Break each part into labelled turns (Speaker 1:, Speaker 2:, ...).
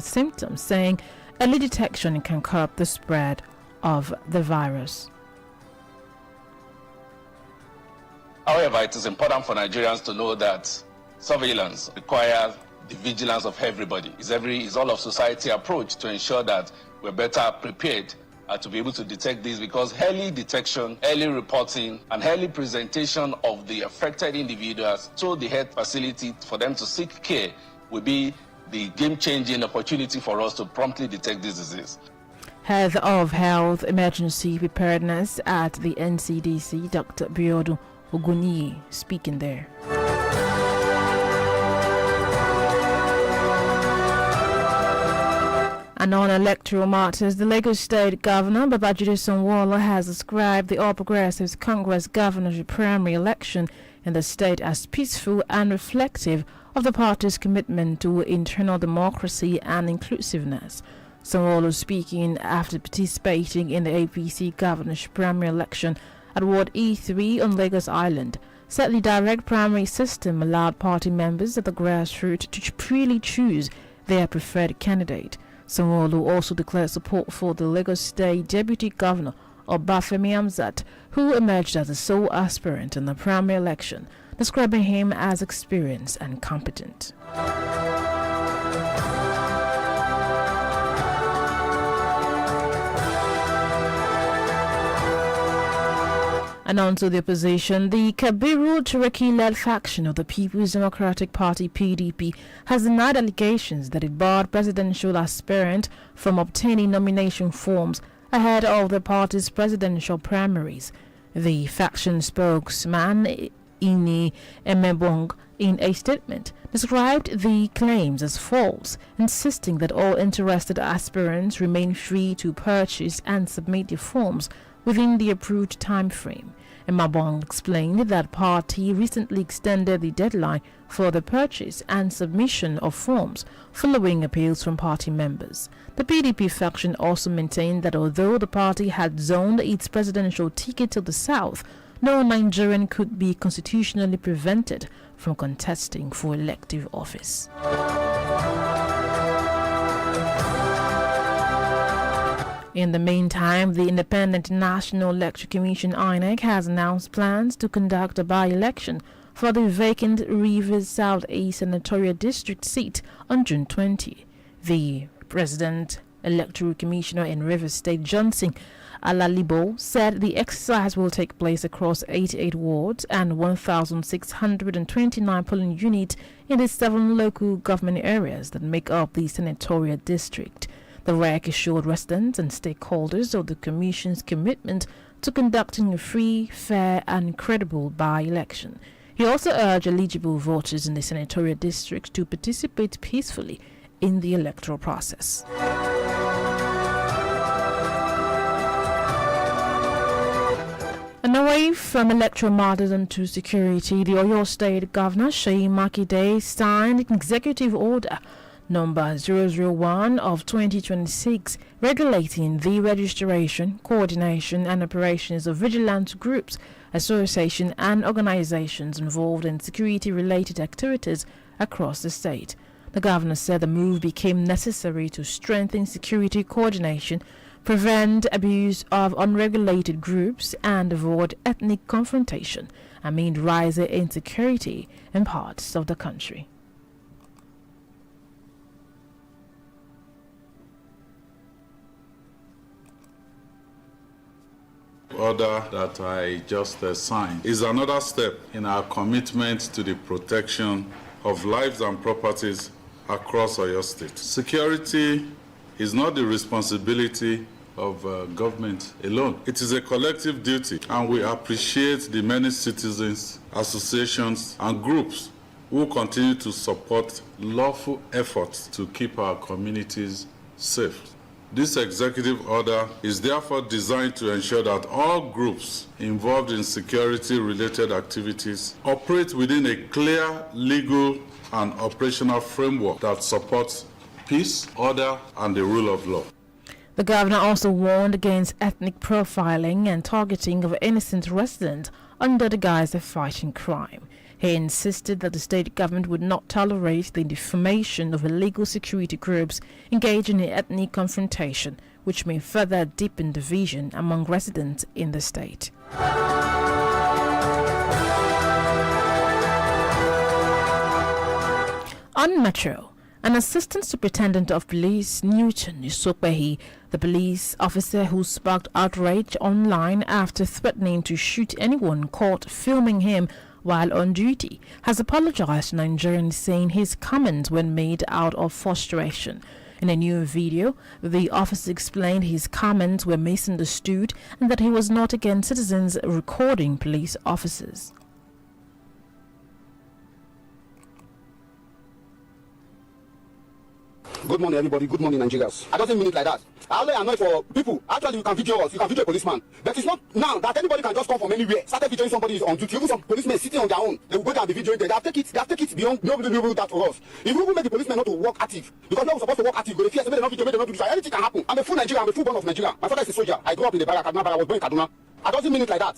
Speaker 1: symptoms, saying early detection can curb the spread of the virus.
Speaker 2: However, it is important for Nigerians to know that surveillance requires the vigilance of everybody. It's all of society approach to ensure that we're better prepared to be able to detect this, because early detection, early reporting, and early presentation of the affected individuals to the health facility for them to seek care will be the game-changing opportunity for us to promptly detect this disease.
Speaker 1: Head of Health Emergency Preparedness at the NCDC, Dr. Balogun Ogboi, speaking there. And on electoral matters, the Lagos State Governor, Babajide Sanwo-Olu, has described the All Progressives Congress governorship primary election in the state as peaceful and reflective of the party's commitment to internal democracy and inclusiveness. Sanwo-Olu, speaking after participating in the APC governorship primary election at Ward E3 on Lagos Island, said the direct primary system allowed party members at the grassroots to freely choose their preferred candidate. Sanwo-Olu also declared support for the Lagos State Deputy Governor, Obafemi Hamzat, who emerged as the sole aspirant in the primary election, describing him as experienced and competent. And on to the opposition, the Kabiru Turaki-led faction of the People's Democratic Party (PDP) has denied allegations that it barred presidential aspirant from obtaining nomination forms ahead of the party's presidential primaries. The faction spokesman, Ini Emebong, in a statement, described the claims as false, insisting that all interested aspirants remain free to purchase and submit their forms within the approved time frame. Emabong explained that party recently extended the deadline for the purchase and submission of forms following appeals from party members. The PDP faction also maintained that although the party had zoned its presidential ticket to the south, no Nigerian could be constitutionally prevented from contesting for elective office. In the meantime, the Independent National Electoral Commission (INEC) has announced plans to conduct a by-election for the vacant Rivers South East Senatorial District seat on June 20. The President Electoral Commissioner in Rivers State, Johnson Alalibo, said the exercise will take place across 88 wards and 1,629 polling units in the 7 local government areas that make up the senatorial district. The REC assured residents and stakeholders of the Commission's commitment to conducting a free, fair and credible by-election. He also urged eligible voters in the senatorial district to participate peacefully in the electoral process. And away from electoral matters onto security, the Oyo State Governor, Seyi Makinde, signed an executive order number 001 of 2026, regulating the registration, coordination and operations of vigilance groups, associations and organizations involved in security-related activities across the state. The governor said the move became necessary to strengthen security coordination, prevent abuse of unregulated groups and avoid ethnic confrontation amid rising insecurity in parts of the country.
Speaker 3: Order that I just signed is another step in our commitment to the protection of lives and properties across Oyo State. Security is not the responsibility of government alone. It is a collective duty, and we appreciate the many citizens, associations, and groups who continue to support lawful efforts to keep our communities safe. This executive order is therefore designed to ensure that all groups involved in security-related activities operate within a clear legal and operational framework that supports peace, order, and the rule of law.
Speaker 1: The governor also warned against ethnic profiling and targeting of innocent residents under the guise of fighting crime. He insisted that the state government would not tolerate the defamation of illegal security groups engaging in ethnic confrontation, which may further deepen division among residents in the state. On Metro, an assistant superintendent of police, Newton Ogboi, the police officer who sparked outrage online after threatening to shoot anyone caught filming him while on duty, has apologized to Nigerians, saying his comments were made out of frustration. In a new video, the officer explained his comments were misunderstood and that he was not against citizens recording police officers.
Speaker 4: Good morning, everybody. Good morning, Nigerians. I don't mean it like that. I only annoy for people. Actually, you can video us. You can video a policeman. But it's not now that anybody can just come from anywhere. Started videoing somebody is on duty. Even some policemen sitting on their own. They will go down and be videoing them. They have take it beyond. Nobody will do that for us. If we will make the policemen not to work active, because now we're supposed to work active, but if they not video, they not do this. Anything can happen. I'm a full Nigerian. I'm a full born of Nigeria. My father is a soldier. I grew up in the barrack. I was born in Kaduna. I don't mean it like that.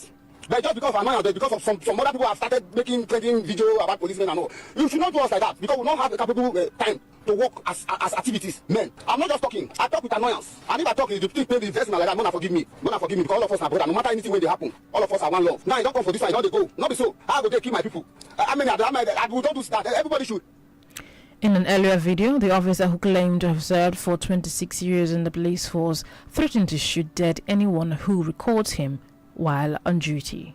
Speaker 4: But just because of annoyance, because of some other people have started making trending video about policemen and all. You should not do us like that, because we don't have the capable time to work as activities, men. I'm not just talking. I talk with annoyance. And if I talk, if the thing pain the investment like that, Mona forgive me. Mona forgive me, because all of us are brother. No matter anything when they happen, all of us are one love. Now, you don't come for this one, you don't go. Not be so. How would they kill my people? I don't do that. Everybody should.
Speaker 1: In an earlier video, the officer who claimed to have served for 26 years in the police force threatened to shoot dead anyone who records him while on duty.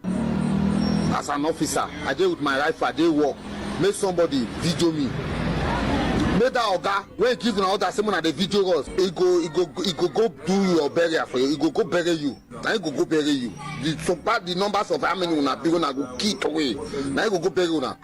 Speaker 5: As an officer, I did with my rifle, I did work. Make somebody video me. Make that oga when give an order, someone at the video us, he go do your burial for you. He go bury you. Now he go bury you. The numbers of how many una be gonna go kick away. Now he go bury una.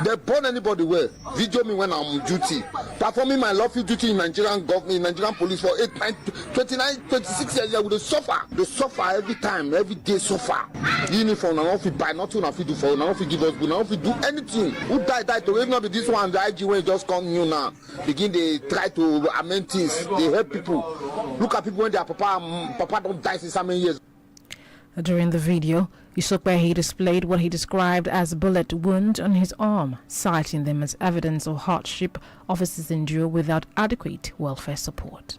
Speaker 5: They burn anybody well. Video me when I'm on duty. Performing my lawful duty in Nigerian government, Nigerian police for 26 years. They suffer. They suffer every time, every day suffer. Uniform, I don't fit buy nothing. I fit do for. I don't fit give us good. I don't fit do anything. Who die to even not be this one. The IG when just come new now. Begin they try to amend things. They help people. Look at people when their papa don't die since how many years.
Speaker 1: During the video, Ogboi displayed what he described as bullet wounds on his arm, citing them as evidence of hardship officers endure without adequate welfare support.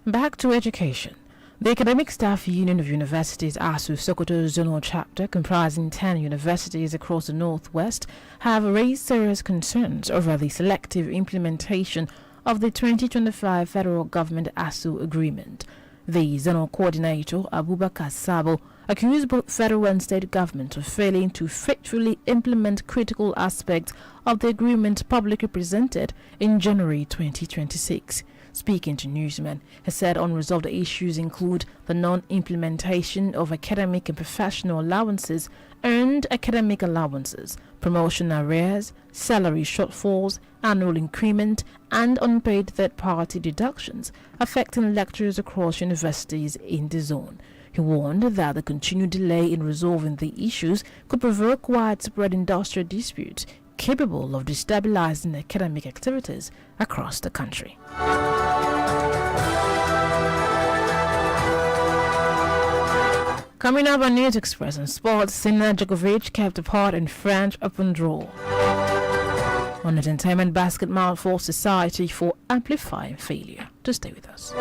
Speaker 1: Back to education. The Academic Staff Union of Universities ASU Sokoto Zonal Chapter, comprising 10 universities across the Northwest, have raised serious concerns over the selective implementation of the 2025 federal government ASU agreement. The zonal coordinator, Abubakar Sabo, accused both federal and state governments of failing to faithfully implement critical aspects of the agreement publicly presented in January 2026. Speaking to newsmen, he said unresolved issues include the non-implementation of academic and professional allowances, earned academic allowances, promotion arrears, salary shortfalls, annual increment, and unpaid third-party deductions affecting lecturers across universities in the zone. He warned that the continued delay in resolving the issues could provoke widespread industrial disputes capable of destabilizing academic activities across the country. Coming up on News Express and Sports, Sina Djokovic kept apart in French Open draw. On Entertainment, Basketball for Society for Amplifying Failure. To stay with us.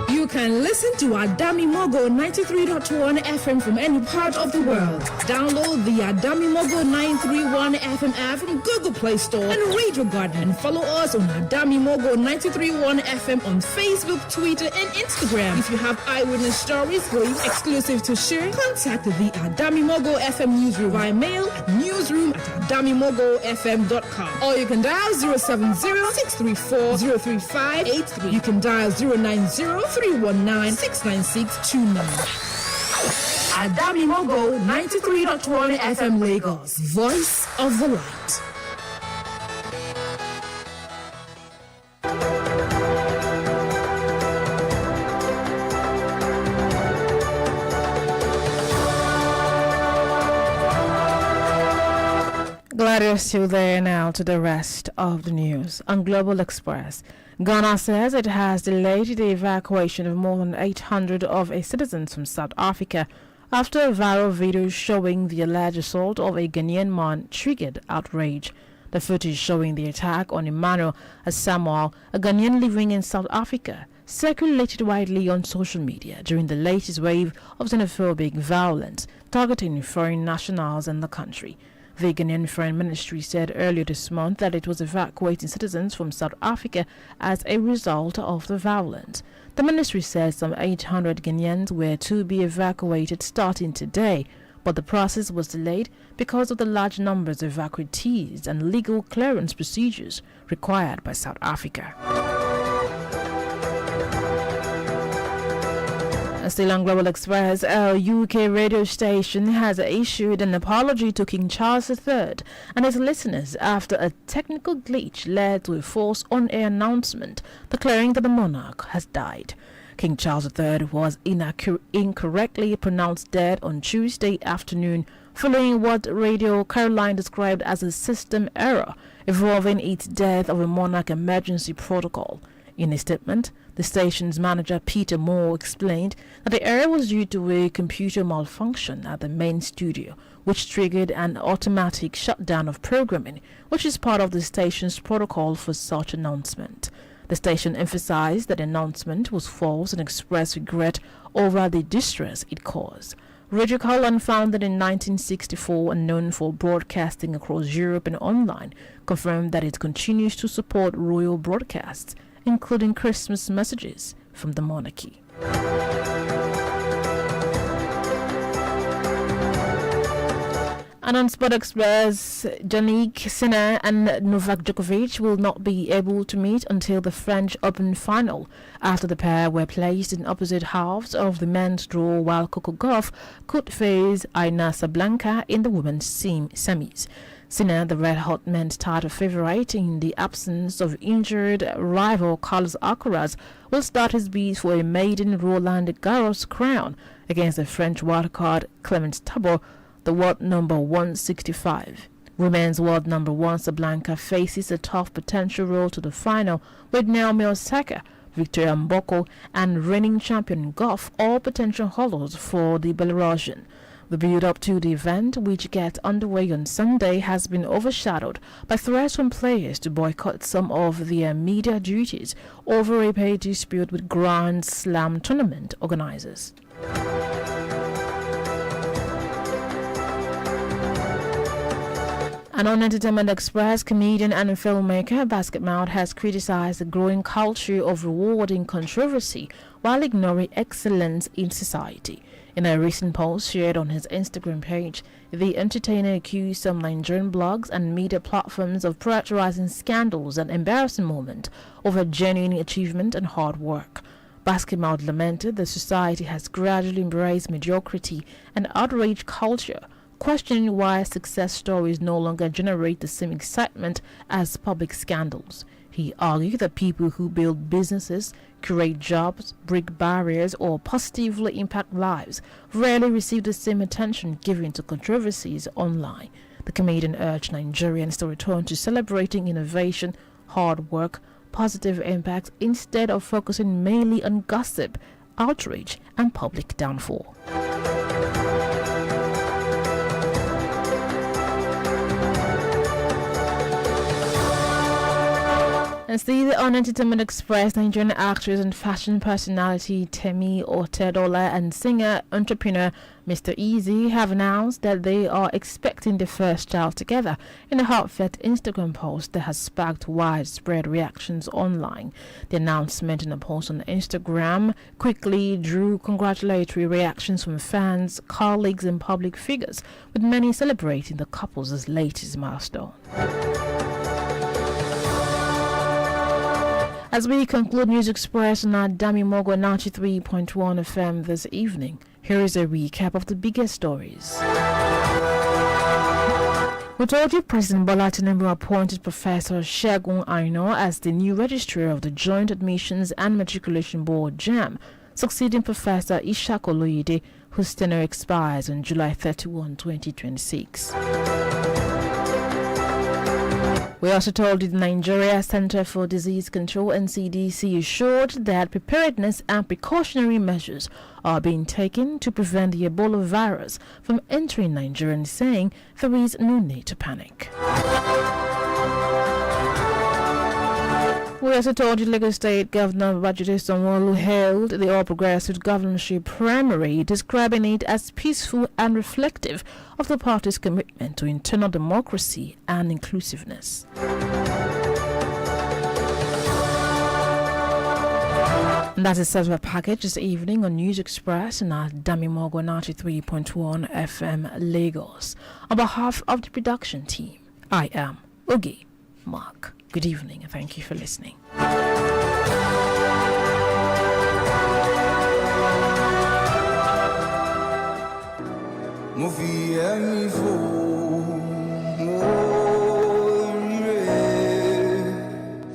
Speaker 6: You can listen to Adami Mogo 93.1 FM from any part of the world. Download the Adami Mogo 931 FM app from Google Play Store and Radio Garden. And follow us on Adami Mogo 93.1 FM on Facebook, Twitter, and Instagram. If you have eyewitness stories going exclusive to share, contact the Adami Mogo FM newsroom via mail at newsroom@adamimogofm.com. Or you can dial 070-634-03583. You can dial 090-319-69629. Adami Mogo 93.1 FM Lagos, Voice of the Light.
Speaker 1: We're still there now to the rest of the news. On Global Express, Ghana says it has delayed the evacuation of more than 800 of its citizens from South Africa after a viral video showing the alleged assault of a Ghanaian man triggered outrage. The footage showing the attack on Emmanuel Asamoah, a Ghanaian living in South Africa, circulated widely on social media during the latest wave of xenophobic violence targeting foreign nationals in the country. The Ghanaian Foreign Ministry said earlier this month that it was evacuating citizens from South Africa as a result of the violence. The ministry says some 800 Ghanaians were to be evacuated starting today, but the process was delayed because of the large numbers of evacuees and legal clearance procedures required by South Africa. Still on Global Express, a UK radio station has issued an apology to King Charles III and his listeners after a technical glitch led to a false on-air announcement declaring that the monarch has died. King Charles III was incorrectly pronounced dead on Tuesday afternoon following what Radio Caroline described as a system error involving its death of a monarch emergency protocol. In a statement, the station's manager Peter Moore explained that the error was due to a computer malfunction at the main studio, which triggered an automatic shutdown of programming, which is part of the station's protocol for such announcement. The station emphasized that the announcement was false and expressed regret over the distress it caused. Radio Caroline, founded in 1964 and known for broadcasting across Europe and online, confirmed that it continues to support royal broadcasts, including Christmas messages from the monarchy. And on Sport Express, Jannik Sinner and Novak Djokovic will not be able to meet until the French Open final after the pair were placed in opposite halves of the men's draw, while Coco Gauff could face Aina Sablanka in the women's semis. Sinner, the red-hot men's title favorite in the absence of injured rival Carlos Alcaraz, will start his bid for a maiden Roland Garros crown against the French wildcard Clement Tabor, the world number 165. Women's world number 1 Sablanka faces a tough potential road to the final with Naomi Osaka, Victoria Mboko, and reigning champion Gauff all potential hurdles for the Belarusian. The build-up to the event, which gets underway on Sunday, has been overshadowed by threats from players to boycott some of their media duties over a pay dispute with Grand Slam tournament organizers. And on Entertainment Express, comedian and filmmaker Basket Mouth has criticized the growing culture of rewarding controversy while ignoring excellence in society. In a recent post shared on his Instagram page, the entertainer accused some Nigerian blogs and media platforms of prioritizing scandals and embarrassing moments over genuine achievement and hard work. Basket Mouth lamented that society has gradually embraced mediocrity and outrage culture, questioning why success stories no longer generate the same excitement as public scandals. He argued that people who build businesses, create jobs, break barriers, or positively impact lives rarely receive the same attention given to controversies online. The comedian urged Nigerians to return to celebrating innovation, hard work, positive impacts instead of focusing mainly on gossip, outrage, and public downfall. And still on Entertainment Express, Nigerian actress and fashion personality Temi Otedola and singer-entrepreneur Mr. Easy have announced that they are expecting their first child together in a heartfelt Instagram post that has sparked widespread reactions online. The announcement in a post on Instagram quickly drew congratulatory reactions from fans, colleagues, and public figures, with many celebrating the couple's latest milestone. As we conclude News Express on our Dami Mogo 93.1 FM this evening, here is a recap of the biggest stories. We told you President Bola Tinubu appointed Professor Segun Aina as the new registrar of the Joint Admissions and Matriculation Board (JAM), succeeding Professor Ishak Oloyede, whose tenure expires on July 31, 2026. We also told you the Nigeria Center for Disease Control (NCDC) assured that preparedness and precautionary measures are being taken to prevent the Ebola virus from entering Nigeria, saying there is no need to panic. We also told you Lagos State Governor Babajide Sanwo-Olu held the All Progressive Governorship primary, describing it as peaceful and reflective of the party's commitment to internal democracy and inclusiveness. And that is our package this evening on News Express and at Damimogo 93.1 FM Lagos. On behalf of the production team, I am Ogboi Mark. Good evening and thank you for listening.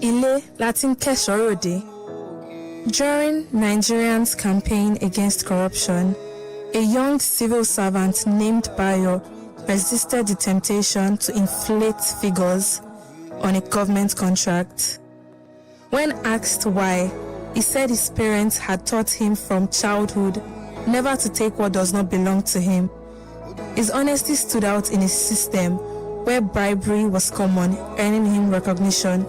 Speaker 7: Ile Latin Kessorode. During Nigerians' campaign against corruption, a young civil servant named Bayo resisted the temptation to inflate figures on a government contract. When asked why, he said his parents had taught him from childhood never to take what does not belong to him. His honesty stood out in a system where bribery was common, earning him recognition.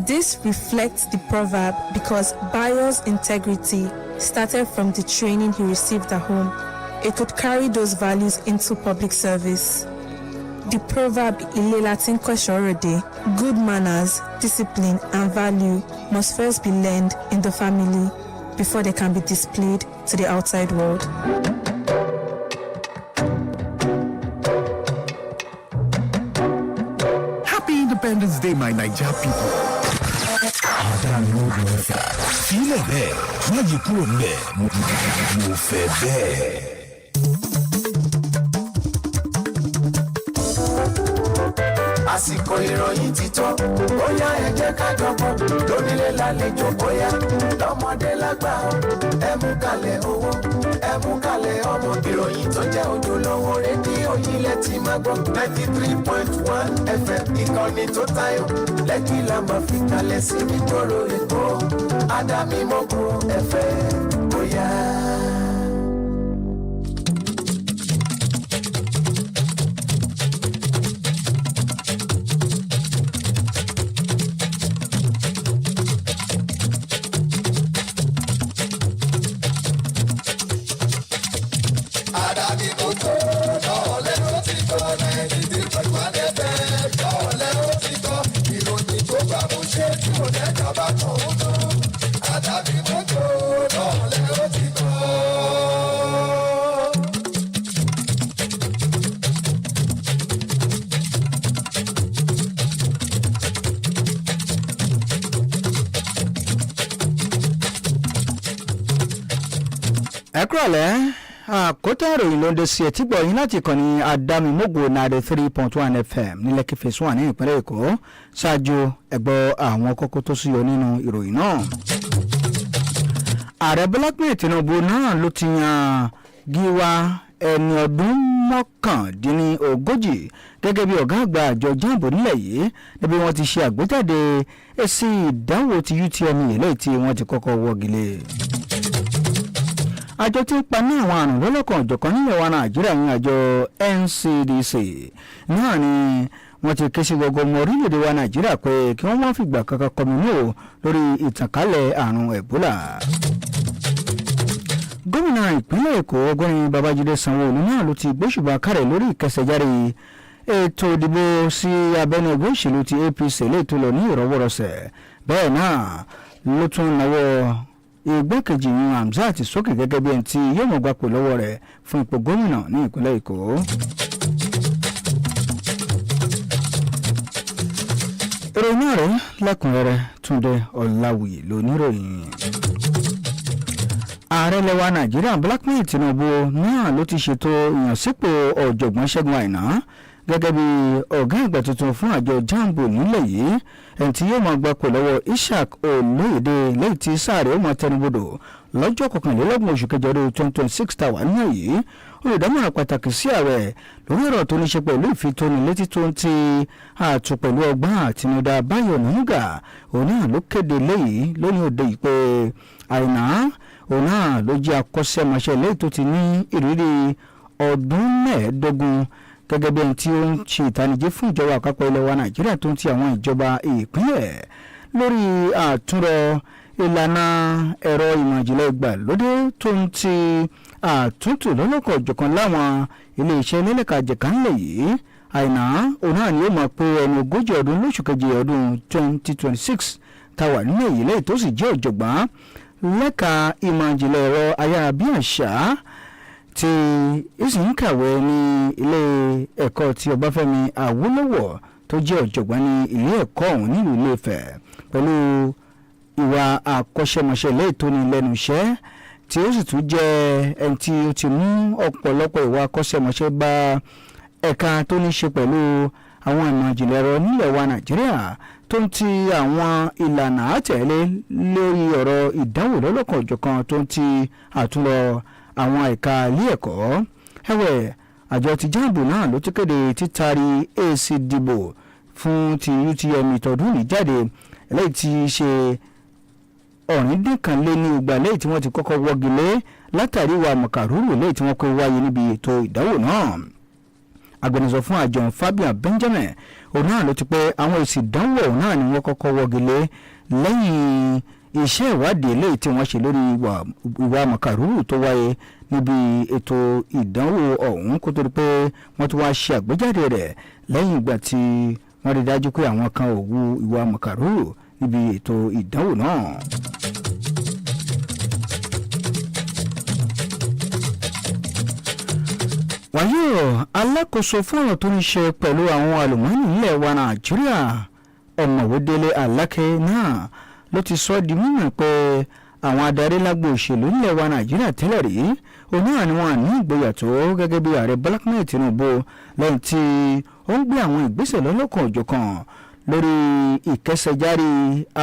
Speaker 7: This reflects the proverb because Bayo's integrity started from the training he received at home. It could carry those values into public service. The proverb Ile Latin Kessorode, good manners, discipline, and value must first be learned in the family before they can be displayed to the outside world.
Speaker 8: Happy Independence Day, my Niger people. Feel it there. Why you put on there? Mo fẹ́ bẹ́ẹ̀.
Speaker 9: Àsìkò ìròyìn ti tó, bóyá ẹ jẹ́ ká jọ̀bọ̀, lónílé lálejò bóyá, lọ́mọdé lágbà, ẹ mú kalẹ̀ owó, ẹ mú kalẹ̀ ọmọ. Ìròyìn tó jẹ́ ojúlówó rédíò yìí lẹ ti máa gbọ́, 93.1 FM ìkànnì tó tayọ, Lekki la máa fi kalẹ̀ sí nígboro Èkó, Adámímọ́gò FM bóyá.
Speaker 10: Ẹ̀kúrọ̀lẹ́ Akotan Iroyin ló ń dé sí etí gbọ́ yín láti ìkànnì Adámimógo 93.1 FM ní Lekki Phase 1 ní ìpínlẹ̀ Èkó. Ṣáájú ẹ̀gbọ́ àwọn kókó tó súyọ nínú ìròyìn náà. Ààrẹ Bọ́lá Tinubu náà ló ti yan Gíwá ẹni ọdún 39 gẹ́gẹ́ bí ọ̀gá àgbà àjọ jambo nílẹ̀ yìí níbi wọ́n ti ṣe àgbéjáde èsì ìdánwò ti UTME eléyìí tí wọ́n ti kọ́kọ́ wọ́gilé. Àjọ tí ń pa ní àwọn àrùn lọ́lọ́kan ọ̀jọ̀kan nílẹ̀ wa Nàìjíríà ní àjọ NCDC náà ni wọ́n ti ké sí gbogbo ọmọ orílẹ̀-èdè wa Nàìjíríà pé kí wọ́n má fìgbà kankan kọminú lórí ìtànkálẹ̀ àrùn Ebola. Gómìnà ìpínlẹ̀ Èkó Ọ̀gbẹ́ni Babájídé Sanwó-Olú náà ló ti gbóṣùbà kárẹ̀ lórí ìkẹsẹ̀jáde ètò ìdìbò sí abẹ́nú ẹgbẹ́ òṣèlú ti APC léètò lọ ní ìrọwọ́rọsẹ̀. Bẹ́ẹ̀ náà ló tún náwó igbákejì yìí Hamzat sókè gẹ́gẹ́ bí ẹni tí yóò mọ̀ gbapò lọ́wọ́ rẹ̀ fún ipò gómìnà ní ìpínlẹ̀ Èkó. ìròyìn náà rẹ̀ lẹ́kùnrẹ́rẹ́ Túndé Ọláwùyí lóníròyìn. Ààrẹ lẹwa Nàìjíríà Bọ́lá Tinubu náà ló ti ṣètò ìyànsípò ọ̀jọ̀gbọ́n Ṣẹ́gun Àìná gẹ́gẹ́ bí ọ̀gá àgbà tuntun fún àjọ jambo nílẹ̀ yìí ẹni tí yóò máa gbapò lọ́wọ́ Ishaq Olóyèdè lẹ́yìn tí sáà rẹ̀ ó máa tẹnubodò lọ́jọ́ 21 oṣù kẹjọ ọdún 2026 tàwa náà yìí. olùdámọ̀ràn pàtàkì sí ààrẹ lórí ọ̀rọ̀ tó ní ṣe pẹ̀lú ìfitónilétí tó ń ti ààtò pẹ̀lú ọgbọ́n àtinúdá Báyọ̀ Nànúgà òun náà ló kéde léyìí lónìí òde yìí pé Àìná òun náà ló jẹ́ akọ́ṣẹ́mọṣẹ́ lẹ́yìn tó ti ní ìrírí ọdún 15 gẹ́gẹ́ bí ẹni tí ó ń ṣe ìtanijí fún ìjọba àpapọ̀ ilẹ̀ wa Nàìjíríà tó ń ti àwọn ìjọba ìpínlẹ̀ lórí àtúnrọ̀ ìlànà ẹ̀rọ ìmọ̀ ìjìnlẹ̀ ìgbàlódé tó ń ti àtúntò lọ́lọ́kọ̀ ọ̀jọ̀kan láwọn iléeṣẹ́ lẹ́lẹ́kajẹ̀ka ńlẹ̀ yìí. Àìná òun náà ni ó máa pé ẹni 40 ọdún lóṣù keje ọdún 2026 táwà nínú èyí lẹ́yìn tó sì jẹ́ ọ̀jọ̀gbọ́n lẹ́ka ìmọ̀ ìjìnlẹ̀ ẹ̀rọ ayárabíàṣá tí ó sì ń kàwé ní ilé ẹ̀kọ́ ti Ọbáfẹ́mi Awólọ́wọ̀ tó jẹ́ ọ̀jọ̀gbọ́n ní ilé ẹ̀kọ́ ọ̀hún nílùú Ilé-Ifẹ̀ pẹ̀lú ìwà àkọ́ṣẹ́mọṣẹ́ lẹ́yìn tó ní lẹ́nu iṣẹ́ tí ó sì tún jẹ́ ẹni tí ó ti mú ọ̀pọ̀lọpọ̀ ìwà àkọ́ṣẹ́mọṣẹ́ bá ẹ̀ka tó ní ṣe pẹ̀lú àwọn ìmọ̀ ìjìnlẹ̀ ẹ̀rọ nílẹ̀ wa Nàìjíríà tó ń ti àwọn ìlànà àtẹ̀lé lórí ọ̀rọ̀ ìdánwò lọ́lọ́kan òjọ̀kan tó ń ti àtúnrọ̀ àwọn ẹ̀ka ilé ẹ̀kọ́. ẹ̀wẹ̀ àjọ ti jáàbù náà ló ti kéde títari èsì ìdìbò fún ti UTM ìtọ́dún yìí jáde eléyìí tí ṣe ọ̀rìndínkanlé ní igba lẹ́yìn tí wọ́n ti kọ́kọ́ wọ́gi lé látàrí ìwà mọ̀kàrúrù lẹ́yìn tí wọ́n kó wáyé níbi ètò ìdánwò náà. Agbẹnusọ fún àjọ Fabian Benjamin òun náà ló ti pé àwọn èsì ìdánwò náà ni wọ́n kọ́kọ́ wọ́gi lé lẹ́yìn iṣẹ́ ìwádìí eléyìí tí wọ́n ṣe lórí ìwà mọ̀kàrúrù tó wáyé níbi ètò ìdánwò ọ̀hún kó tó di pé wọ́n ti wá ṣe àgbéjáde rẹ̀ lẹ́yìn ìgbà tí wọ́n rí dájú pé àwọn kan ò wu ìwà mọ̀kàrúrù níbi ètò ìdánwò náà. wàyí alákòóso fún ọ̀rọ̀ tó ní ṣe pẹ̀lú àwọn àlùmọ́ọ́nì nílẹ̀ wa Nàìjíríà Ọ̀mọ̀wé Délé Aláké náà ló ti sọ di mímọ̀ pé àwọn adarí lágbo òṣèlú nílẹ̀ wa Nàìjíríà tẹ́lẹ̀ rí òun náà ni wọ́n ní ìgboyà tó gẹ́gẹ́ bí ààrẹ Bọ́lá Ahmed Tinubu lẹ́yìn tí ó ń gbé àwọn ìgbésẹ̀ lọ́lọ́kan òjọ̀kan lórí ìkẹsẹ̀járí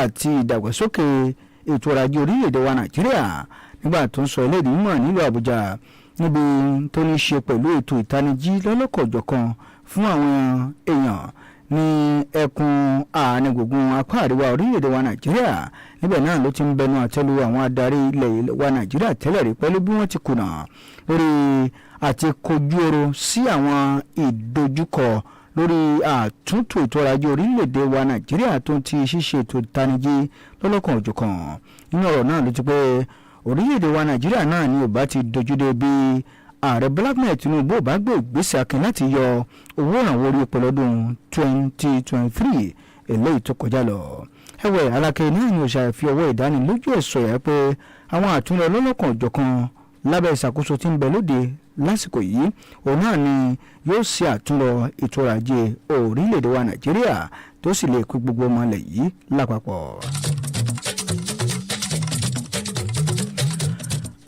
Speaker 10: àti ìdàgbàsókè ètò ọrọ̀ ajé orílẹ̀-èdè wa Nàìjíríà nígbà tó ń sọ eléyìí mímọ̀ nílùú Àbújá níbi tó ní ṣe pẹ̀lú ètò ìtanijí lọ́lọ́kan òjọ̀kan fún àwọn èèyàn ní ẹkùn àárín gbùngbùn apá àríwá orílẹ̀-èdè wa Nàìjíríà. Níbẹ̀ náà ló ti ń bẹnu àtẹ́lu àwọn adarí ilẹ̀ wa Nàìjíríà tẹ́lẹ̀ rí pẹ̀lú bí wọ́n ti kùnà lórí àti kojú ọ̀rọ̀ sí àwọn ìdojúkọ lórí àtúntò ètò ọrọ̀ ajé orílẹ̀-èdè wa Nàìjíríà tó ti ṣíṣe ètò ìtanijí lọ́lọ́kan òjọ̀kan. Nínú ọ̀rọ̀ náà ló ti pé orílẹ̀-èdè wa Nàìjíríà náà ni ò bá ti dojúdé bí ààrẹ Bọ́lá Ahmed Tinubu ò bá gbé ìgbésẹ̀ akin láti yọ owó ìrànwọ́ orí epo lọ́dún 2023 eléyìí tó kọjá lọ. ẹ̀wẹ̀ Aláké náà ni ó ṣàfi ọwọ́ ìdánilójú ẹ̀ sọ̀yà pé àwọn àtúnlọ lọ́lọ́kan òjọ̀kan lábẹ́ ìṣàkóso tí ń bẹ lóde lásìkò yìí òun náà ni yóò ṣe àtúnlọ ètò ọrọ̀ ajé orílẹ̀-èdè wa Nàìjíríà tó sì lè kó gbogbo ọmọ ilẹ̀ yìí lápapọ̀.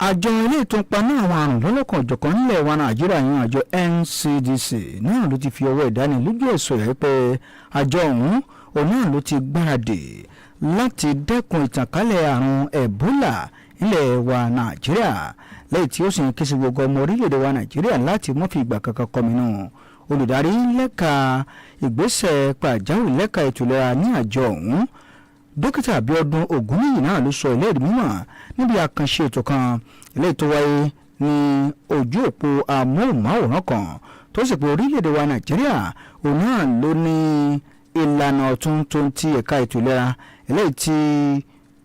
Speaker 10: àjọ ilé ètò ìpaná àwọn àrùn lọ́lọ́kan òjọ̀kan nílẹ̀ wa Nàìjíríà yan àjọ NCDC náà ló ti fi ọwọ́ ìdánilójú ẹ̀ sọ̀yà pé àjọ ọ̀hún òun náà ló ti gbáradì láti dẹ́kun ìtànkálẹ̀ àrùn Ebola nílẹ̀ wa Nàìjíríà lẹ́yìn tí ó sì ń ké sí gbogbo ọmọ orílẹ̀-èdè wa Nàìjíríà láti mọ́ fi ìgbà kankan kọminú. Olùdarí lẹ́ka ìgbésẹ̀ pàjáwìrì lẹ́ka ètò ìlera ní àjọ ọ̀hún Dókítà Abíọ́dún Ògúnníyì náà ló sọ ìlérí mímọ̀ níbi àkànṣe ètò kan eléyìí tó wáyé ní ojú òpó amóhùnmáwòrán kan tó sì pé orílẹ̀-èdè wa Nàìjíríà òun náà ló ní ìlànà ọ̀tun tó ń ti ẹ̀ka ètò ìlera eléyìí tí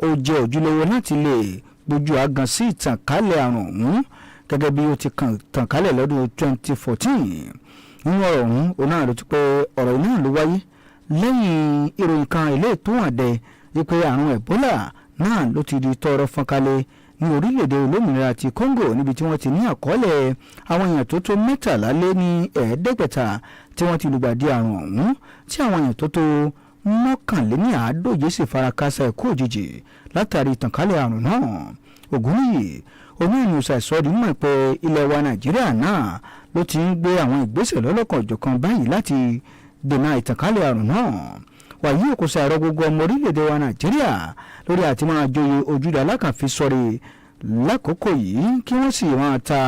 Speaker 10: ó jẹ́ ojúlówó láti lè gbójú àgàn sí ìtànkálẹ̀ àrùn ọ̀hún gẹ́gẹ́ bí ó ti tàn kálẹ̀ lọ́dún 2014. nínú ọ̀rọ̀ ọ̀hún òun náà ló ti pé ọ̀rọ̀ náà ló wáyé lẹ́yìn ìròyìn kan ilé tó hàn dé wípé àrùn Ebola náà ló ti di tọrọ fọ́nkálẹ̀ ní orílẹ̀-èdè olómìnira ti Congo níbi tí wọ́n ti ní àkọọ́lẹ̀ àwọn èèyàn tó tó 13,500 tí wọ́n ti lùgbàdì àrùn ọ̀hún tí àwọn èèyàn tó tó 139 sì fara káásá ikú òjijì látàrí ìtànkálẹ̀ àrùn náà. Ògúnníyì oníyìnbó ṣàìsọdí mọ̀ pé ilẹ̀ wa Nàìjíríà náà ló ti ń gbé àwọn ìgbésẹ̀ lọ́lọ́kan òjọ̀kan báyìí láti dènà ìtànkálẹ̀ àrùn náà. wàyí òkúsà ẹ̀rọ gbogbo ọmọ orílẹ̀-èdè wa Nàìjíríà lórí àti máa joyè ojúdà alákànfi sọ̀rí lákòókò yìí kí wọ́n sì máa ta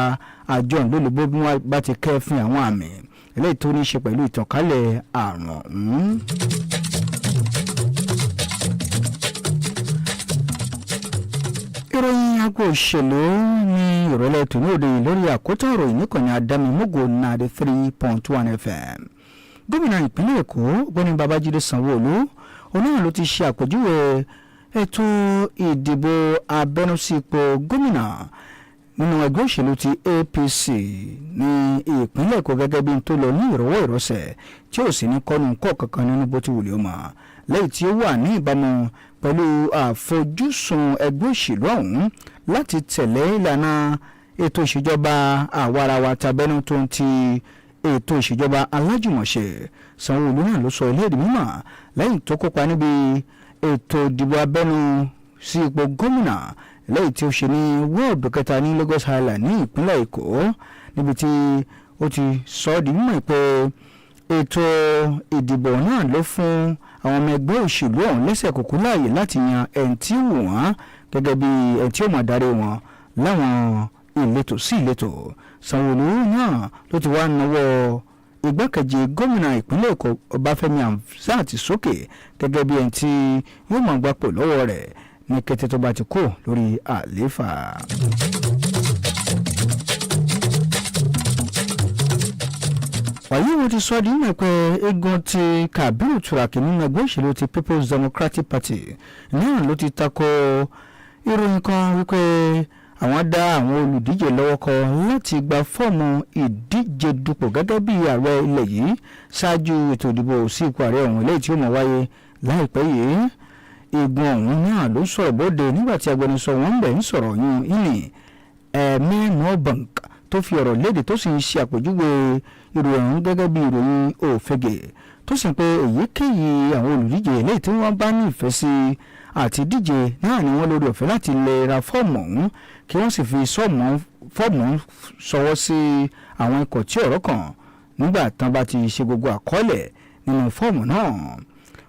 Speaker 10: àjọ ìlólobó bí wọ́n bá ti kẹ́fín àwọn àmì eléyìí tó ní í ṣe pẹ̀lú ìtànkálẹ̀ àrùn ọ̀hún. ìròyìn agbo òṣèlú ní ìrọ̀lẹ́ tòní òde lórí àkótán ìròyìn níkànnì adámimógo 93.1 FM. gómìnà ìpínlẹ̀ èkó ọ̀gbẹ́ni babájídé sanwó-olú onáà ló ti ṣe àpèjúwe ètò ìdìbò abẹ́nusípò gómìnà nínú ẹgbẹ́ òṣèlú ti APC ní ìpínlẹ̀ èkó gẹ́gẹ́ bí n tó lọ ní ìrọ̀wọ́ ìrọ̀sẹ̀ tí ò sì ní kọ́nu kọ́ kankan nínú bó ti wùlé ọmọ lẹ́yìn tí ó wà ní ìbámu pẹ̀lú àfojúsùn ẹgbẹ́ òṣèlú ọ̀hún láti tẹ̀lé ìlànà ètò ìṣèjọba àwarawa tàbẹ́nu tó ń ti ètò ìṣèjọba alájùmọ̀ṣe. Sanwó-Olú náà ló sọ eléyìí mímọ̀ lẹ́yìn tó kópa níbi ètò ìdìbò abẹ́nu sí ipò gómìnà lẹ́yìn tí ó ṣe ní wọ́ọ̀dù kẹta ní Lagos Island ní ìpínlẹ̀ Èkó níbi tí ó ti sọ ọ́ di mímọ̀ pé ètò ìdìbò náà ló fún àwọn ọmọ ẹgbẹ́ òṣèlú ọ̀hún lẹ́sẹ̀ kòkó láàyè láti yan ẹni tí wù wọ́n gẹ́gẹ́ bí ẹni tí ó máa darí wọn láwọn ìletò sí ìletò. Sanwó-Olú náà ló ti wá nawọ́ igbákejì gómìnà ìpínlẹ̀ Èkó Ọbáfẹ́mi Hamzat sókè gẹ́gẹ́ bí ẹni tí yóò máa gbapò lọ́wọ́ rẹ̀ ní kété tó bá ti kó lórí àlééfà. wàyí wo ti sọ di mọ̀ pé eégún ti Kabiru Turaki nínú ẹgbẹ́ òṣèlú ti People's Democratic Party náà ló ti tako ìròyìn kan wípé àwọn dá àwọn olùdíje lọ́wọ́ kọ láti gba fọ́ọ̀mù ìdíje dupò gẹ́gẹ́ bí ààrẹ ilẹ̀ yìí ṣáájú ètò ìdìbò sí ipò ààrẹ ọ̀hún eléyìí tí ó máa wáyé láìpẹ́ yìí. Igun ọ̀hún náà ló sọ̀rọ̀ bóde nígbà tí agbẹnusọ wọn ń bẹ̀ ń sọ̀rọ̀ yún ìní Bank tó fi ọ̀rọ̀ léde tó sì ń ṣe àpèjúwe ìròyìn ọ̀hún gẹ́gẹ́ bí ìròyìn òfegè tó sì ń pe èyíkéyìí àwọn olùdíje eléyìí tí wọ́n bá ní ìfẹ́ sí àti díje náà ni wọ́n lórí ọ̀fẹ́ láti lè ra fọ́ọ̀mù ọ̀hún kí wọ́n sì fi fọ́ọ̀mù ṣọwọ́ sí àwọn ikọ̀ tí ọ̀rọ̀ kàn nígbà tán bá ti ṣe gbogbo àkọọ́lẹ̀ nínú fọ́ọ̀mù náà.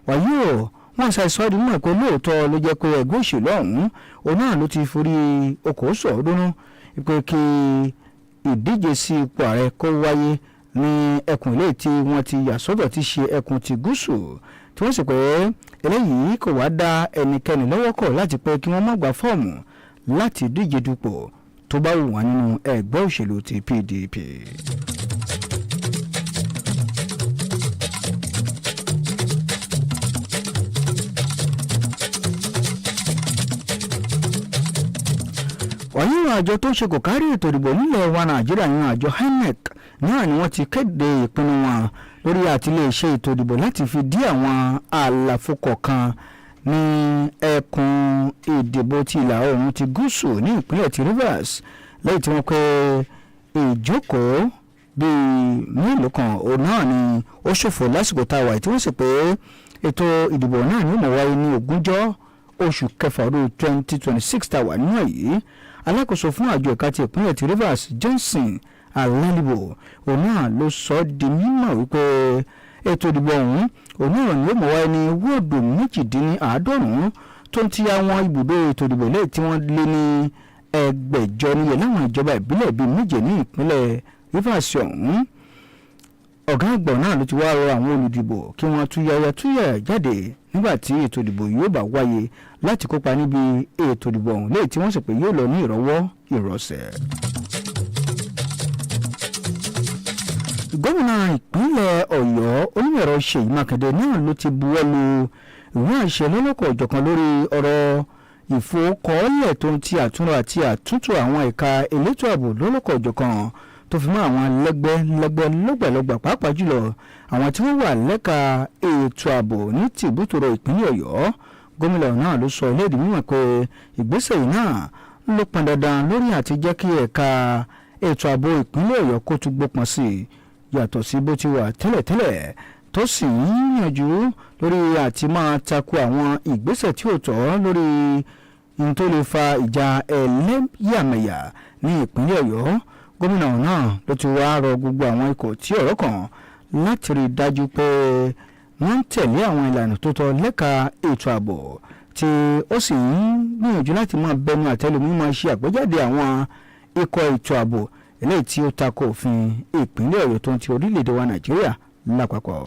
Speaker 10: wàyí o wọ́n ṣàìsọ́ọ́dún mọ̀ pé lóòótọ́ ló jẹ́ pé ẹgbẹ́ òṣèlú ọ̀hún òun náà ló ti forí okòó sọ̀ọ́dúnrún pé kí ìdíje sí ipò ààrẹ kó wáyé ní ẹkùn ilé tí wọ́n ti yà sọ́tọ̀ ti ṣe ẹkùn ti gúúsù tí wọ́n sì pé eléyìí kò wá dá ẹnikẹ́ni lọ́wọ́ kọ̀ láti pé kí wọ́n má gba fọ́ọ̀mù láti díje dupò tó bá wù wọ́n nínú ẹgbẹ́ òṣèlú ti PDP. wàyí àjọ tó ṣe kò kárí ètò ìdìbò nílẹ̀ wa Nàìjíríà yan àjọ INEC náà ni wọ́n ti kéde ìpinnu wọn lórí àtiléeṣẹ́ ètò ìdìbò láti fi dí àwọn àlàfo kọ̀ọ̀kan ní ẹkùn ìdìbò ti ìlà oòrùn ti gúúsù ní ìpínlẹ̀ ti Rivers lẹ́yìn tí wọ́n pé ìjókòó bíi mélòó kan òun náà ni ó ṣòfò lásìkò tá a wà tí wọ́n sì pé ètò ìdìbò náà ni ó mọ̀ wáyé ní ogúnjọ́ oṣù kẹfà ọdún 2026 tá a wà nínú èyí. Alákòóso fún àjọ ẹ̀ka ti ìpínlẹ̀ ti Rivers Johnson Alalibo òun náà ló sọ ọ́ di mímọ̀ wípé ètò ìdìbò ọ̀hún òun náà ni ó mọ̀ wáyé ní wọ́ọ̀dù 98 tó ń ti àwọn ibùdó ètò ìdìbò lẹ́yìn tí wọ́n lé ní ẹgbẹ̀jọ níye láwọn ìjọba ìbílẹ̀ bíi méje ní ìpínlẹ̀ Rivers ọ̀hún. ọ̀gá àgbà náà ló ti wá rọ àwọn olùdìbò kí wọ́n túyàyà jáde nígbà tí ètò ìdìbò yóò bá wáyé láti kópa níbi ètò ìdìbò ọ̀hún lẹ́yìn tí wọ́n sì pé yóò lọ ní ìrọ̀wọ́ ìrọ̀sẹ̀. gómìnà ìpínlẹ̀ Ọ̀yọ́ onímọ̀ẹ̀rọ Ṣèyí Mákindé náà ló ti buwọ́ lu ìwé àṣẹ lọ́lọ́kọ̀ ọ̀jọ̀kan lórí ọ̀rọ̀ ìfowókọ́ọ́lẹ̀ tó ń ti àtúnrọ̀ àti àtúntò àwọn ẹ̀ka elétò ààbò lọ́lọ́kọ̀ ọ̀jọ̀kan tó fi mọ́ àwọn lẹ́gbẹ́ lọ́gbàlọ́gbà pàápàá jùlọ àwọn tí wọ́n wà lẹ́ka ètò ààbò ní tìbútòrò ìpínlẹ̀ Ọ̀yọ́. Gómìnà náà ló sọ léde mímọ̀ pé ìgbésẹ̀ yìí náà ló pọn dandan lórí àti jẹ́ kí ẹ̀ka ètò ààbò ìpínlẹ̀ Ọ̀yọ́ kó tún gbópọn sí i yàtọ̀ sí bó ti wà tẹ́lẹ̀tẹ́lẹ̀ tó sì ń yànjú lórí àti máa tako àwọn ìgbésẹ̀ tí ò tọ́ lórí ohun tó lè fa ìjà ẹlẹ́yàmẹ̀yà ní ìpínlẹ̀ Ọ̀yọ́. Gómìnà náà ló ti wá rọ gbogbo àwọn ikọ̀ tí ọ̀rọ̀ kàn láti rí i dájú pé wọ́n ń tẹ̀lé àwọn ìlànà tó tọ́ lẹ́ka ètò ààbò tí ó sì ń gbìyànjú láti máa bẹnu àtẹ́lù mímọ́ ṣe àgbéjáde àwọn ikọ̀ ètò ààbò eléyìí tí ó tako òfin ìpínlẹ̀ Ọ̀yọ́ tó ń ti orílẹ̀-èdè wa Nàìjíríà lápapọ̀.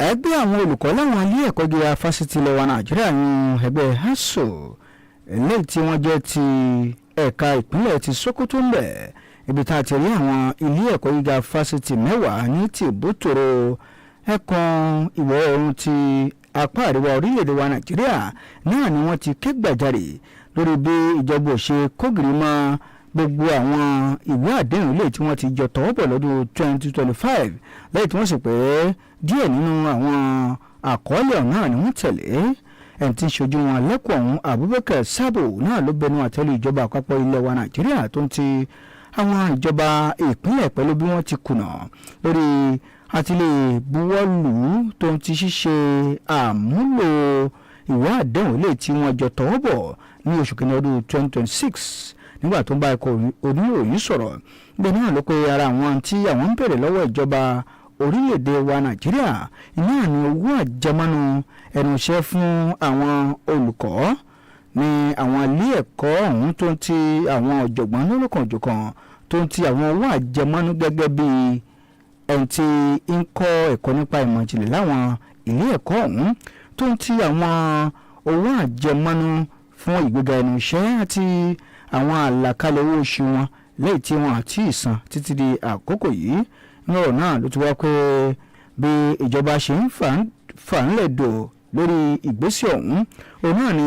Speaker 10: ẹgbẹ́ àwọn olùkọ́ láwọn ilé ẹ̀kọ́ gíga fásitì ilẹ̀ wa Nàìjíríà ní ẹgbẹ́ ASUU eléyìí tí wọ́n jẹ́ ti ẹ̀ka ìpínlẹ̀ ti Sokoto ńbẹ̀ ibi tá a ti rí àwọn ilé ẹ̀kọ́ gíga fásitì 10 ní tìbútòrò ẹkùn ìwọ̀ oòrùn ti apá àríwá orílẹ̀-èdè wa Nàìjíríà náà ni wọ́n ti ké gbàjarè lórí bí ìjọba ò ṣe kógìrì mọ́ gbogbo àwọn ìwé àdéhùn ilé tí wọ́n ti jọ tọwọ́ bọ̀ lọ́dún 2025 lẹ́yìn tí wọ́n sì pé díẹ̀ nínú àwọn àkọọ́lẹ̀ náà ni wọ́n tẹ̀lé ẹni tí ń ṣojú wọn lẹ́kọ̀ọ́ ọ̀hún Abubakar Sabo náà ló bẹnu àtẹ́lù ìjọba àpapọ̀ ilẹ̀ wa Nàìjíríà tó ń ti àwọn ìjọba ìpínlẹ̀ pẹ̀lú bí wọ́n ti kùnà lórí àtìlẹ́ buwọ́lù tó ń ti ṣíṣe àmúlò ìwé àdéhùn ilé tí wọ́n jọ tọwọ́ bọ̀ ní oṣù kìíní ọdún 2026 nígbà tó ń bá ikọ̀ oníròyìn sọ̀rọ̀ ibẹ̀ náà ló pé ara àwọn tí àwọn ń bèrè lọ́wọ́ ìjọba orílẹ̀-èdè wa Nàìjíríà iná ní owó àjẹmọ́nú ẹnu iṣẹ́ fún àwọn olùkọ́ ní àwọn ilé ẹ̀kọ́ ọ̀hún tó ń ti àwọn ọ̀jọ̀gbọ́n lọ́lọ́kan-ò-jọ̀kan tó ń ti àwọn owó àjẹmọ́nú gẹ́gẹ́ bí ẹni tí ń kọ́ ẹ̀kọ́ nípa ìmọ̀ ìjìnlẹ̀ láwọn ilé ẹ̀kọ́ ọ̀hún tó ń ti àwọn owó àjẹmọ́nú fún ìgbéga ẹnu iṣẹ́ àti àwọn àlàkalẹ̀ owó oṣù wọn lẹ́yìn tí wọ́n àti ìsan títí di àkókò yìí lọ́rọ̀ náà ló ti wá pé bí ìjọba ṣe ń fà ń lẹ̀dọ̀ lórí ìgbésẹ̀ ọ̀hún òun náà ni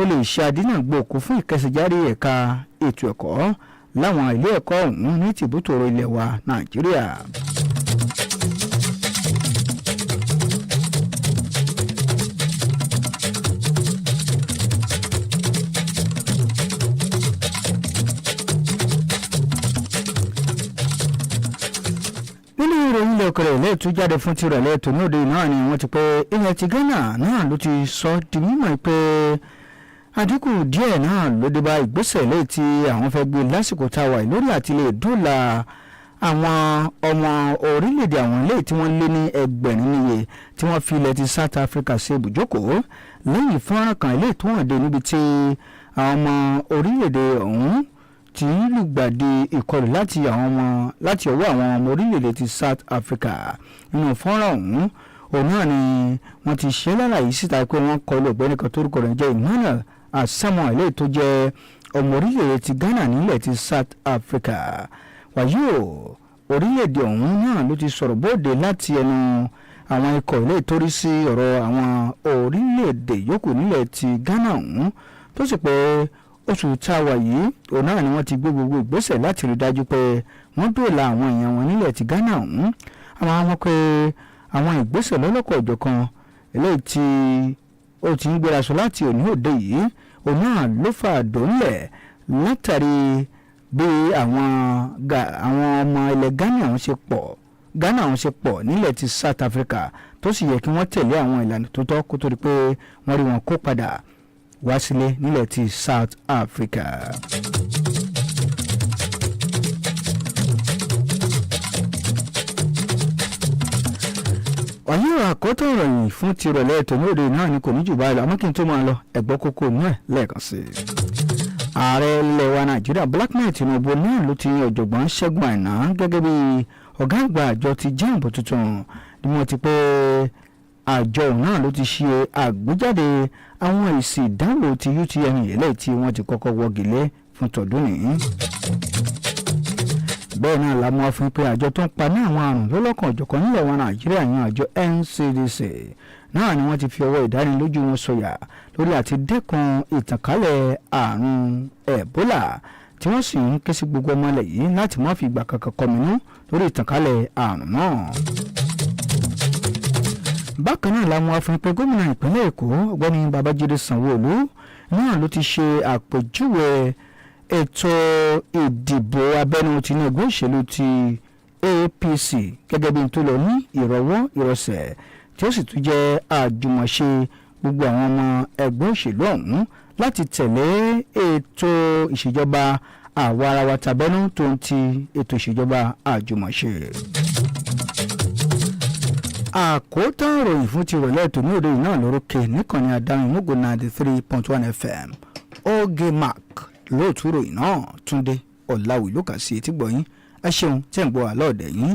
Speaker 10: ó lè ṣe àdínàgbòkú fún ìkẹsẹ̀jáde ẹ̀ka ètò ẹ̀kọ́ láwọn ilé ẹ̀kọ́ ọ̀hún ní tìbútòrò ilẹ̀ wa Nàìjíríà. nínú ìròyìn ilẹ̀ òkèrè lẹ́ẹ̀tún jáde fún tirẹ̀ lẹ́ẹ̀tún ní òde náà ni wọ́n ti pé ilẹ̀ ti Ghana náà ló ti sọ di mímọ̀ pé àdínkù díẹ̀ náà ló dé bá ìgbésẹ̀ lẹ́yìn tí àwọn fẹ́ gbé lásìkò tá a wà lórí àti lè dóòlà àwọn ọmọ orílẹ̀-èdè àwọn ilé tí wọ́n lé ní ẹgbẹ̀rún níye tí wọ́n fi ilẹ̀ ti South Africa ṣe ibùjókòó lẹ́yìn fọ́nrán kan ilé tó hàn dé níbi tí àwọn ọmọ orílẹ̀-èdè ọ̀hún tí lùgbàdì ìkọlù láti ọwọ́ àwọn ọmọ orílẹ̀-èdè ti South Africa nínú fọ́nrán ọ̀hún òun náà ni wọ́n ti ṣe lálàyé síta pé wọ́n kọlù ọ̀gbẹ́ni kan tórúkọ rẹ̀ jẹ́ Emmanuel Asamoah ilé tó jẹ́ ọmọ orílẹ̀-èdè ti Ghana nílẹ̀ ti South Africa wàyí o orílẹ̀-èdè ọ̀hún náà ló ti sọ̀rọ̀ bóde láti ẹnu àwọn ikọ̀ ilé ìtorí sí ọ̀rọ̀ àwọn orílẹ̀-èdè yòókù nílẹ̀ ti Ghana ọ̀hún tó sì pé oṣù tá a wà yìí òun náà ni wọ́n ti gbé gbogbo ìgbésẹ̀ láti rí dájú pé wọ́n dóòlà àwọn èèyàn wọn nílẹ̀ ti Ghana ọ̀hún àwọn pé àwọn ìgbésẹ̀ lọ́lọ́kọ̀ ọ̀jọ̀kan eléyìí tí ó ti ń gbéraṣọ láti òní òde yìí òun náà ló fà dóńlẹ̀ látàrí bí àwọn ọmọ ilẹ̀ Ghana ọ̀hún ṣe pọ̀ nílẹ̀ ti South Africa tó sì yẹ kí wọ́n tẹ̀lé àwọn ìlànà tó tọ́ kó tó di pé wọ́n rí wọn kó padà wá sílé nílẹ̀ ti South Africa. ọ̀yọ́ àkọ́tọ̀ ìròyìn fún ti rọ̀lẹ́ ètò lóde náà ni kò ní jù báyìí lọ àmọ́ kí n tó máa lọ ẹ̀gbọ́ kókó inú ẹ̀ lẹ́ẹ̀kan sí i. ààrẹ ilẹ̀ wa Nàìjíríà Blackman Tinubu náà ló ti ọ̀jọ̀gbọ́n Ṣẹ́gun Àìná gẹ́gẹ́ bí ọ̀gá àgbà àjọ ti JAMB tuntun ni wọ́n ti pé àjọ náà ló ti ṣe àgbéjáde àwọn èsì ìdánwò ti UTME eléyìí tí wọ́n ti kọ́kọ́ wọ́gi lé fún tọdún nìyí. bẹ́ẹ̀ náà la mú wá fún pé àjọ tó ń pa ní àwọn àrùn lọ́lọ́kan ọ̀jọ̀kan nílẹ̀ wa Nàìjíríà yan àjọ NCDC náà ni wọ́n ti fi ọwọ́ ìdánilójú wọn sọ̀yà lórí àti dẹ́kun ìtànkálẹ̀ àrùn Ebola tí wọ́n sì ń ké sí gbogbo ọmọ ilẹ̀ yìí láti má fi ìgbà kankan kọminú lórí ìtànkálẹ̀ àrùn náà. bákan náà la mú wá fún pé gómìnà ìpínlẹ̀ Èkó Ọ̀gbẹ́ni Babájídé Sanwó-Olú náà ló ti ṣe àpèjúwe ètò ìdìbò abẹ́nú tinú ẹgbẹ́ òṣèlú ti APC gẹ́gẹ́ bí n tó lọ ní ìrọ̀wọ́ ìrọ̀sẹ̀ tí ó sì tún jẹ́ àjùmọ̀ṣe gbogbo àwọn ọmọ ẹgbẹ́ òṣèlú ọ̀hún láti tẹ̀lé ètò ìṣèjọba àwa ara wa tàbẹ́nú tó ń ti ètò ìṣèjọba àjùmọ̀ṣe. àkótán ìròyìn fún ti rọ̀lẹ́ tòní òde yìí náà lórókè níkànnì àdáyìnmógò 93.1 FM oge mark lóòtú ìròyìn náà Túndé Ọ̀làwì ló kà sí etí gbọ̀yìn ẹ ṣeun tẹ́ ń gbọ́ àlọ́ ọ̀dẹ̀ yín.